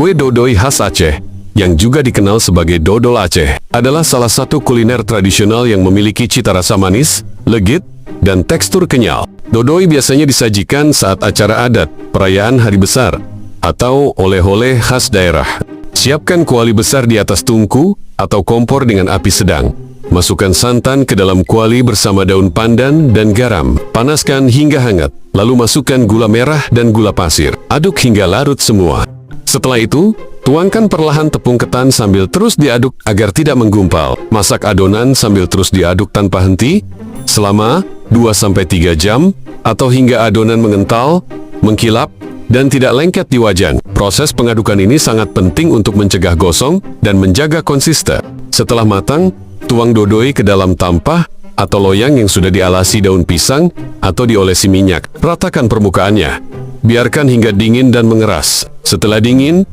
Kue dodoi khas Aceh, yang juga dikenal sebagai dodol Aceh, adalah salah satu kuliner tradisional yang memiliki cita rasa manis, legit, dan tekstur kenyal. Dodoi biasanya disajikan saat acara adat, perayaan hari besar, atau oleh-oleh khas daerah. Siapkan kuali besar di atas tungku atau kompor dengan api sedang. Masukkan santan ke dalam kuali bersama daun pandan dan garam. Panaskan hingga hangat, lalu masukkan gula merah dan gula pasir. Aduk hingga larut semua. Setelah itu, tuangkan perlahan tepung ketan sambil terus diaduk agar tidak menggumpal. Masak adonan sambil terus diaduk tanpa henti selama 2-3 jam atau hingga adonan mengental, mengkilap, dan tidak lengket di wajan. Proses pengadukan ini sangat penting untuk mencegah gosong dan menjaga konsisten. Setelah matang, tuang dodoi ke dalam tampah atau loyang yang sudah dialasi daun pisang atau diolesi minyak. Ratakan permukaannya. Biarkan hingga dingin dan mengeras. Setelah dingin,